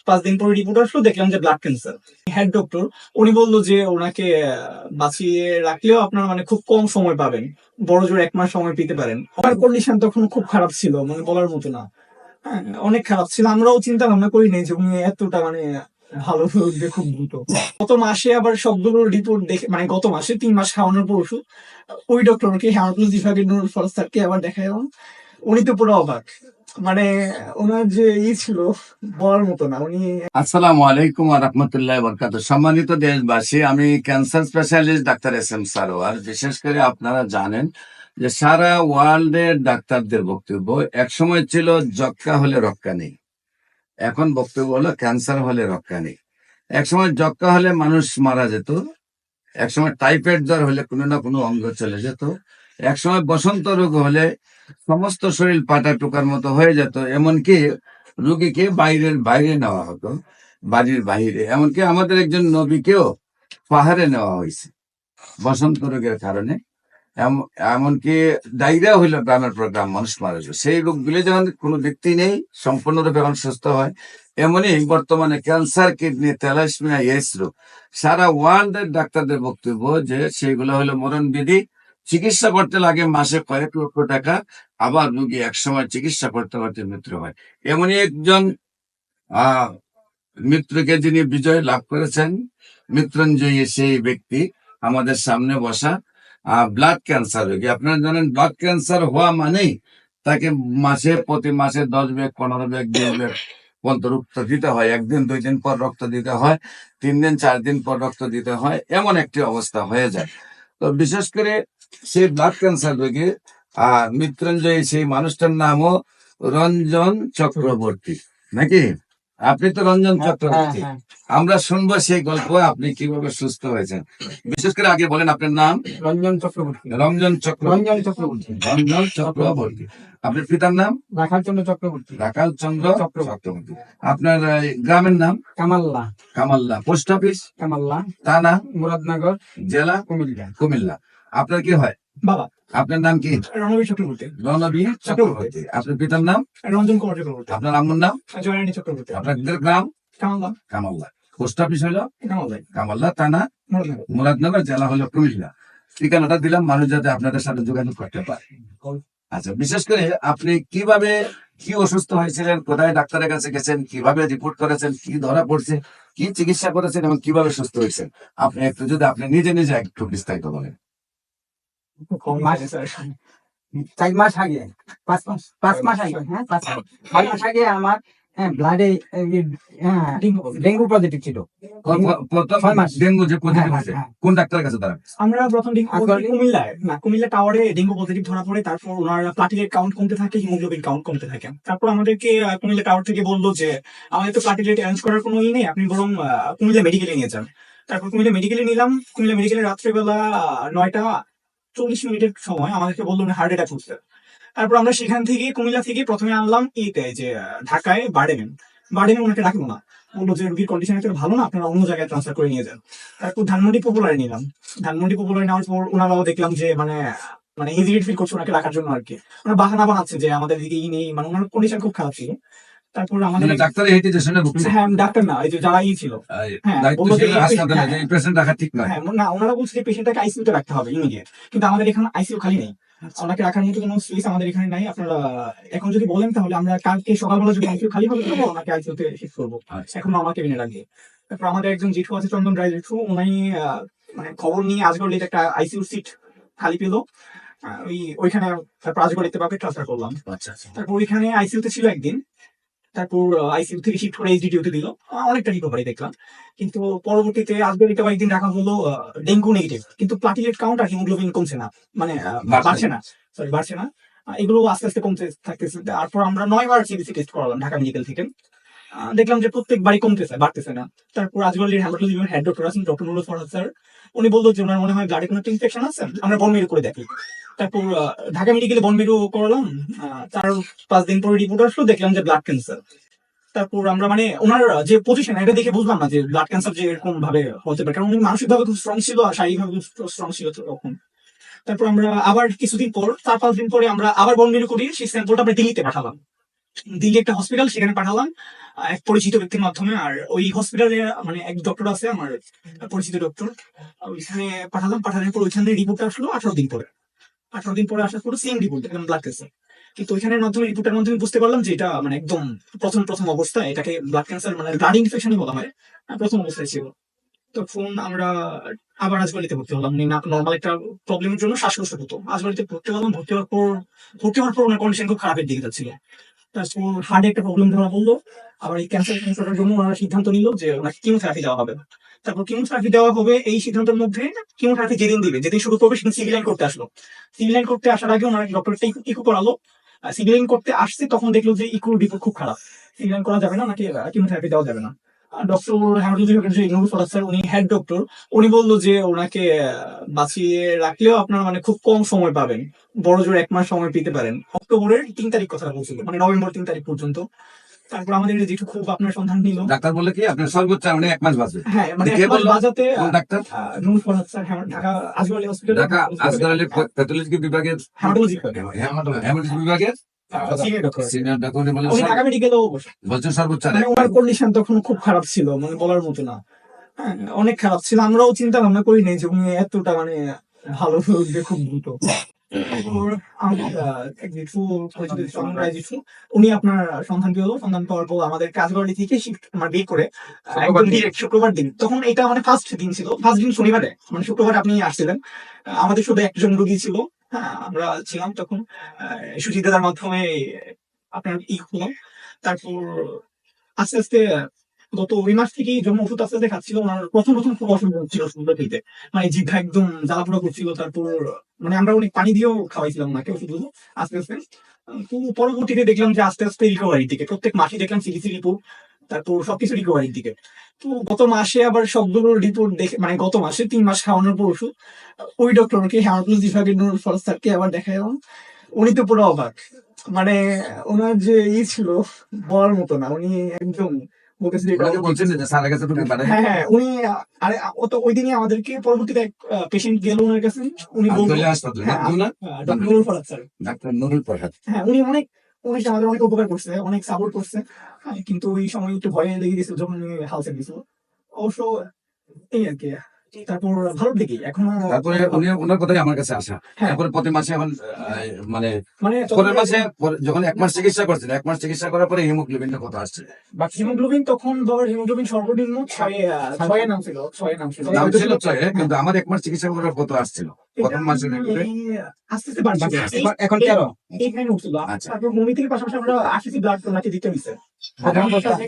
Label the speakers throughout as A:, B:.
A: 4-5 দিন পরে রিপোর্ট আসলো, দেখলাম যে ব্লাড ক্যান্সার। হেড ডক্টর উনি বললো যে ওনাকে বাঁচিয়ে রাখলেও আপনার মানে খুব কম সময় পাবেন, বড় জোর 1 মাস সময় পেতে পারেন। আমার কন্ডিশন তখন খুব খারাপ ছিল, মানে বলার মতো না। হ্যাঁ, অনেক খারাপ ছিল। আমরাও চিন্তা ভাবনা করি নাই যে উনি এতটা মানে ভালো হয়ে উঠবে খুব দ্রুত। গত মাসে আবার সবগুলো রিপোর্ট দেখে, মানে গত মাসে 3 মাস খাওয়ানোর পর ওষুধ, ওই ডক্টরকে হেমাটোলজি বিভাগের নুরুল ফরজ স্যারকে আবার দেখালাম। উনি তো পুরো অবাক, মানে ওনার যে ছিল বলার মতো না। উনি
B: আসসালামু আলাইকুম ওয়া রাহমাতুল্লাহি ওয়া বারাকাতুহু। সম্মানিত দেশবাসী, আমি cancer specialist doctor SM. Sarwar. বিশেষ করে আপনারা জানেন যে সারা ওয়ার্ল্ডের ডাক্তারদের বক্তব্য একসময় ছিল যক্ষ্মা হলে রক্ষা নেই, এখন বক্তব্য হলো ক্যান্সার হলে রক্ষা নেই। একসময় যক্ষ্মা হলে মানুষ মারা যেত, একসময় টাইফয়েড জ্বর হলে কোনো না কোনো অঙ্গ চলে যেত, একসময় বসন্ত রোগ হলে সমস্ত শরীর পাটা টোকার মতো হয়ে যেত, এমনকি রোগীকে বাইরে নেওয়া হতো, বাড়ির বাইরে। এমনকি আমাদের একজন নবীকেও পাহাড়ে নেওয়া হয়েছে বসন্ত রোগের কারণে। এমনকি ডায়রিয়া হইলো গ্রামের পর গ্রাম মানুষ মারা যায়। সেই রোগগুলি যখন কোনো ব্যক্তি নেই, সম্পূর্ণরূপে এখন সুস্থ হয়। এমনই বর্তমানে ক্যান্সার, কিডনি, থ্যালাসেমিয়া, এইডস রোগ সারা ওয়ার্ল্ডের ডাক্তারদের বক্তব্য যে সেগুলো হলো মরণবিধি। চিকিৎসা করতে লাগে মাসে কয়েক লক্ষ টাকা, আবার রোগী একসময় চিকিৎসা করতে করতে মৃত্যু হয়। এমনই একজন আহ মৃত্যুকে যিনি বিজয় লাভ করেছেন, মৃত্যুঞ্জয়ী সেই ব্যক্তি আমাদের সামনে বসা, ব্লাড ক্যান্সার রোগী। আপনারা জানেন ব্লাড ক্যান্সার হওয়া মানেই তাকে প্রতি মাসে 10 ব্যাগ, 15 ব্যাগ, 20 ব্যাগ পর্যন্ত রক্ত দিতে হয়। 1 দিন 2 দিন পর রক্ত দিতে হয়, 3 দিন 4 দিন পর রক্ত দিতে হয়, এমন একটি অবস্থা হয়ে যায়। তো বিশেষ করে সেই ব্লাড ক্যান্সার রোগী মৃত্যুঞ্জয়ী সেই মানুষটার নামও রঞ্জন চক্রবর্তী, নাকি? আপনি তো রঞ্জন চক্রবর্তী। আমরা শুনবো সেই গল্প, আপনি কিভাবে সুস্থ হয়েছেন। বিশেষ করে আগে বলেন আপনার নাম।
A: রঞ্জন চক্রবর্তী।
B: রঞ্জন চক্রবর্তী।
A: রঞ্জন চক্রবর্তী।
B: রঞ্জন চক্রবর্তী। আপনার পিতার নাম?
A: রাখাল চন্দ্র চক্রবর্তী।
B: রাখাল চন্দ্র চক্রবর্তী। আপনার গ্রামের নাম?
A: কামাল্লা।
B: কামাল্লা। Post office?
A: কামাল্লা।
B: থানা?
A: মুরাদনগর।
B: জেলা?
A: কুমিল্লা।
B: কুমিল্লা। আপনার কি হয়?
A: বাবা।
B: আপনার নাম কি?
A: রণবীর চক্রবর্তী।
B: রণবীর চক্রবর্তী। আপনার পিতার নাম?
A: রঞ্জন কুমার চক্রবর্তী।
B: আপনার আম্মুর নাম?
A: জয়রানী চক্রবর্তী।
B: আপনার গ্রাম?
A: কামাল্লা।
B: কামাল্লা। পোস্ট অফিস হলো
A: কামাল্লাই।
B: কামাল্লা, থানা
A: মুরাদনগর।
B: মুরাদনগর, জেলা হলো কুমিল্লা। ঠিকানাটা দিলাম মানুষ যাতে আপনাদের সাথে যোগাযোগ করতে পারে। আচ্ছা, বিশেষ করে আপনি কিভাবে কি অসুস্থ হয়েছিলেন, কোথায় ডাক্তারের কাছে গেছেন, কিভাবে রিপোর্ট করেছেন, কি ধরা পড়ছে, কি চিকিৎসা করেছেন এবং কিভাবে সুস্থ হয়েছেন, আপনি একটু যদি আপনি নিজে নিজে একটু বিস্তারিত বলেন।
C: 4 মাস আগে, 5 মাস আগে, হ্যাঁ 5 মাস আগে আমার ব্লাডে ডেঙ্গু পজিটিভ ছিল।
B: প্রথম
C: 6 মাস।
B: ডেঙ্গু যে পজিটিভ
C: হ্যাঁ,
B: হয়েছে,
C: হ্যাঁ।
B: কোন ডাক্তারের কাছে দাঁড়ান?
A: আমরা প্রথম
C: আসলে-
A: কুমিল্লা টাওয়ারে ডেঙ্গু পজিটিভ ধরা পড়ে। তারপর ওনার প্লাটিলেট কাউন্ট কমতে থাকে, হিমোগ্লোবিন কাউন্ট কমতে থাকে। তারপর আমাদেরকে কুমিল্লা টাওয়ার থেকে বললো যে আমাদের তো প্লাটিলেট অ্যারেঞ্জ করার কোনো নেই, আপনি বরং কুমিল্লা মেডিকেলে নিয়ে যান। তারপর কুমিল্লা মেডিকেলে নিলাম। কুমিল্লা মেডিকেলে রাত্রেবেলা 9:40 সময় আমাদেরকে বললো হার্ট অ্যাটাক হচ্ছে। তারপর আমরা সেখান থেকে কুমিল্লা থেকে প্রথমে আনলাম যে ঢাকায় বার্ডেমে ওনাকে রাখবো না, বললো যে রোগীর কন্ডিশন এত ভালো না, আপনারা অন্য জায়গায় ট্রান্সফার করে নিয়ে যান। তারপর ধানমন্ডি পপুলারে নিলাম। ধানমন্ডি পপুলারে নেওয়ার পর ওনারাও দেখলাম যে মানে মানে হেজিটেট ফিল করছে ওনাকে রাখার জন্য আর কি। ওনার বাহানা বানাচ্ছে যে আমাদের দিকে নেই, মানে ওনার কন্ডিশন খুব খারাপ ছিল। তারপর আমাদের
B: ডাক্তারের হেজিটেশনে ভুগছে।
A: হ্যাঁ, ডাক্তার না, এই যে যারা ছিল, হ্যাঁ, বললো যে
B: হাসপাতালে যে পেশেন্ট রাখা ঠিক নয়।
A: হ্যাঁ না, ওনারা বলছে যে পেশেন্টটাকে আইসিইউতে রাখতে হবে ইমিডিয়েট, কিন্তু আমাদের এখানে আইসিইউ খালি নেই, ওনাকে রাখার মতো কোনো স্পেস আমাদের এখানে নাই। আপনারা এখন যদি বলেন তাহলে আমরা কালকে সকালবেলা যদি আইসিইউ খালি হবে তাহলে ওনাকে আইসিইউতে শিফট করবো। এখন আমার কেবিনে রাখবে। তারপর আমাদের একজন জেঠু আছে, চন্দন রায় জেঠু, উনি মানে খবর নিয়ে আজগর একটা আইসিইউ সিট খালি পেলো ওইখানে। তারপর আজগর লিখতে ট্রান্সফার করলাম। তারপর ওইখানে আইসিইউতে ছিল একদিন। তারপর আইসিইউ থেকে শিফট করে এইচডিডিউতে দিল, অনেকটা রিকভারি দেখলাম। কিন্তু পরবর্তীতে আজকে কয়েকদিন রাখা হলো ডেঙ্গু নেগেটিভ, কিন্তু প্লাটিলেট কাউন্ট আর হিমোগ্লোবিন কমছে না, মানে বাড়ছে না। এগুলো আস্তে আস্তে কমতে থাকতেছে। তারপর আমরা 9 বার সিবিসি টেস্ট করালাম ঢাকা মেডিকেল থেকে, দেখলাম যে প্রত্যেকবারই কমতেছে, বাড়তেছে না। তারপর আজগলের হেমাটোলজি হেড ডক্টর আছেন, ডক্টর নুরুল ফরহাদ স্যার, উনি বললো যে ওনার মনে হয় ব্লাডে কোনো ইনফেকশন আছে, আমরা বন মেরু করে দেখি। তারপর ঢাকা মেডিকেলে বন মেরু করালাম। 4-5 দিন পরে রিপোর্ট আসলো, দেখলাম যে ব্লাড ক্যান্সার। তারপর আমরা মানে ওনার যে পজিশন এটা দেখে বুঝলাম না যে ব্লাড ক্যান্সার যে এরকম ভাবে হতে পারে, কারণ উনি মানসিক ভাবে খুব স্ট্রং ছিল আর শারীরিক ভাবে খুব স্ট্রং ছিল তখন। তারপর আমরা আবার কিছুদিন পর 4-5 দিন পরে আমরা আবার বন মেরু করি, সেই স্যাম্পলটা আমরা দিল্লিতে পাঠালাম, দিল্লি একটা হসপিটাল, সেখানে পাঠালাম এক পরিচিত ব্যক্তির মাধ্যমে। আর ওই হসপিটালে মানে এক ডক্টর আছে আমার পরিচিত ডক্টর, ওইখানে পাঠালাম। পাঠানোর পর ওইখান থেকে রিপোর্ট আসলো 18 দিন পরে। 18 দিন পরে আসার পর সেম রিপোর্ট, একদম ব্লাড ক্যান্সার। কিন্তু ওইখানের মাধ্যমে, রিপোর্টের মাধ্যমে বুঝতে পারলাম যে এটা মানে একদম প্রথম প্রথম অবস্থা, এটাকে ব্লাড ক্যান্সার মানে ব্লাড ইনফেকশনই বলা হয়, প্রথম অবস্থায় ছিল। তখন আমরা আবার আজবাড়িতে ভর্তি হলাম। উনি নর্মাল একটা প্রবলেমের জন্য শ্বাসকষ্ট হতো, আজবাড়িতে ভর্তি হলাম। ভর্তি হওয়ার পর ওনার কন্ডিশন খুব খারাপের দিকে যাচ্ছিল। তারপর হার্টে একটা প্রবলেম ধরা পড়লো। আবার এই ক্যান্সারের জন্য ওনারা সিদ্ধান্ত নিল যে ওনাকে কিমোথেরাপি দেওয়া হবে। তারপর কিমোথেরাপি দেওয়া হবে, এই সিদ্ধান্তের মধ্যে কিমোথেরাপি যেদিন দিবে, যেদিন শুরু করবে, সেদিন সিভিল লাইন করতে আসলো। সিভিল লাইন করতে আসার আগে ওনার ডক্টরটা ইকো করালো। সিভিল লাইন করতে আসছে, তখন দেখলো যে ইকোর রিপোর্ট খুব খারাপ, সিভিল লাইন করা যাবে না, ওনাকে কিমোথেরাপি দেওয়া যাবে না। ডক্টর হেমাটোলজি যে নুরুল ফরাজ স্যার, উনি হেড ডক্টর, উনি বললো যে ওনাকে বাঁচিয়ে রাখলেও আপনার মানে খুব কম সময় পাবেন, বড় জোর 1 মাস সময় পেতে পারেন। অক্টোবরের 3 তারিখ কথা বলছিল, মানে নভেম্বর 3 তারিখ পর্যন্ত। তারপর আমাদের যেটু খুব আপনার সন্ধান নিল,
B: ডাক্তার বলে কি আপনার সর্বোচ্চ মানে 1 মাস বাঁচবে?
A: হ্যাঁ মানে
B: কে
A: 1 মাস
B: বললো?
A: বাজাতে
B: কোন doctor?
A: Nurul Faraz sir, Dhaka Azgar Ali hospital,
B: Dhaka Asgar Ali pathology বিভাগের
A: হেমাটোলজি
B: হেমাটোলজি বিভাগের
A: সিনিয়র ডক্টর।
B: Senior doctor. উনি বলেন
A: উনি ঢাকা মেডিকেলেও
B: বলছেন সর্বোচ্চ
A: মানে ওনার কন্ডিশন তখন খুব খারাপ ছিল, মানে বলার মতো না। হ্যাঁ, অনেক খারাপ ছিল। আমরাও চিন্তা ভাবনা করি নাই যে উনি এতটা মানে ভালো হয়ে খুব দ্রুত। তারপর আমার, এক জেঠু, পরিচিত চন্দন রায় জেঠু, উনি আপনার সন্ধান পেলো। সন্ধান পাওয়ার পর আমাদের কাজবাড়ি থেকে শিফট আমার বের করে একদম ডিরেক্ট শুক্রবার দিন, তখন এটা মানে ফার্স্ট দিন ছিল, ফার্স্ট দিন শনিবারে, মানে শুক্রবার আপনি আসছিলেন। আমাদের শুধু একজন রোগী ছিল, হ্যাঁ আমরা ছিলাম তখন। সুচিত দাদার মাধ্যমে আপনার হলাম। তারপর আস্তে আস্তে গত ওই মাস থেকেই যখন ওষুধ আস্তে আস্তে খাচ্ছিল, ওনার প্রথম প্রথম খুব অসুবিধা হচ্ছিল ওষুধটা খেতে, মানে জিভা একদম জ্বালাপোড়া করছিল। তারপর মানে আমরা অনেক পানি দিয়েও খাওয়াইছিলাম ওনাকে ওষুধগুলো আস্তে আস্তে। তো পরবর্তীতে দেখলাম যে আস্তে আস্তে রিকভারির দিকে, প্রত্যেক মাসে দেখলাম সিডিসি রিপোর্ট, তারপর সবকিছু রিকভারির দিকে। তো গত মাসে আবার সবগুলোর রিপোর্ট দেখে, মানে গত মাসে 3 মাস খাওয়ানোর পর ওষুধ, ওই ডক্টরকে হেমাটোলজি বিভাগের নুরুল ফরাজ স্যারকে আবার দেখালাম। উনি তো পুরো অবাক, মানে ওনার যে ছিল বলার মতো না। উনি একদম বলতেছে যে
B: ওনাকে বলছেন যে স্যারের কাছে তুমি পাঠাই।
A: হ্যাঁ হ্যাঁ, উনি আরে ও তো ওই দিনই আমাদেরকে, পরবর্তীতে এক পেশেন্ট গেল ওনার কাছে, উনি বলল
B: আব্দুল্লাহ হাসপাতাল,
A: হ্যাঁ,
B: Abdullah
A: doctor Nurul Faraz sir,
B: doctor Nurul Farhad.
A: হ্যাঁ উনি অনেক আমাদের অনেক উপকার করছে, অনেক সাপোর্ট করছে। হ্যাঁ, কিন্তু ওই সময় একটু ভয়ে লেগে গেছিল যখন উনি হাল ছেড়ে দিয়েছিল। অবশ্য এই আর কি। তারপর ভালো দিকে এখন
B: তারপরে উনি ওনার কথাই আমার কাছে আসা।
A: হ্যাঁ
B: তারপরে প্রতি মাসে এখন মানে
A: মানে
B: পরের মাসে যখন 1 মাস চিকিৎসা করছেন, 1 মাস চিকিৎসা করার পরে হিমোগ্লোবিনটা কত আসছে?
A: বাট হিমোগ্লোবিন তখন বাবার হিমোগ্লোবিন সর্বনিম্ন 6 নাম ছিল, 6 নাম ছিল।
B: দাম ছিল 6, কিন্তু আমার 1 মাস চিকিৎসা করার কত আসছিল প্রথম মাসে?
A: আস্তে আস্তে বাড়ছে,
C: এখন 13।
A: এইখানে উঠছিল।
B: আচ্ছা।
A: তারপর মমি থেকে পাশাপাশি আমরা আরসিসি ব্লাড ওনাকে দিতে হইছে,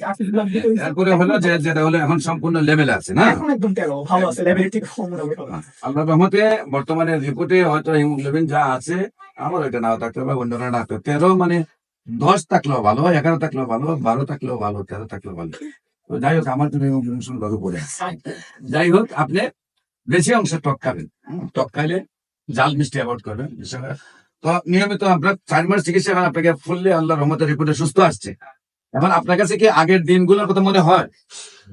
A: আরসিসি ব্লাড দিতে হইছে।
B: তারপরে হলো যে যেটা হলো এখন সম্পূর্ণ লেভেলে আছে না?
A: এখন একদম 13 ভালো আছে, লেভেল ঠিক মোটামুটি ভালো।
B: আল্লাহর রহমতে বর্তমানে রিপোর্টে হয়তো হিমোগ্লোবিন যা আছে, আমার ওইটা নাও থাকতে হবে, অন্যরা না থাকতে, 13 মানে 10 থাকলেও ভালো, 11 থাকলেও ভালো, 12 থাকলেও ভালো, 13 থাকলেও ভালো। তো যাই হোক, আমার জন্য হিমোগ্লোবিন ভালো পড়ে আছে। যাই হোক, আপনি বেশি অংশ টক খাবেন। টক খাইলে জাল মিষ্টি অ্যাভয়েড করবেন। তো নিয়মিত আমরা 4 মাস চিকিৎসা, এখন আপনাকে ফুললি আল্লাহর রহমতের রিপোর্টে সুস্থ আসছে। এখন আপনার কাছে কি আগের দিনগুলোর কথা মনে হয়?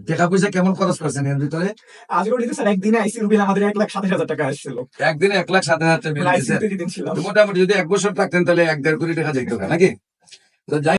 B: টাকা পয়সা কেমন খরচ করছেন এর ভিতরে?
A: আজ করে দিতে স্যার, একদিনে আইসিইউ বিল আমাদের 1,27,000 টাকা আসছিল।
B: একদিনে 1,07,000 টাকা বিল দিয়েছেন।
A: আইসিইউ তে যেদিন ছিলাম।
B: তো মোটামুটি যদি 1 বছর থাকতেন তাহলে 1.5 কোটি টাকা যেত নাকি? তো যাই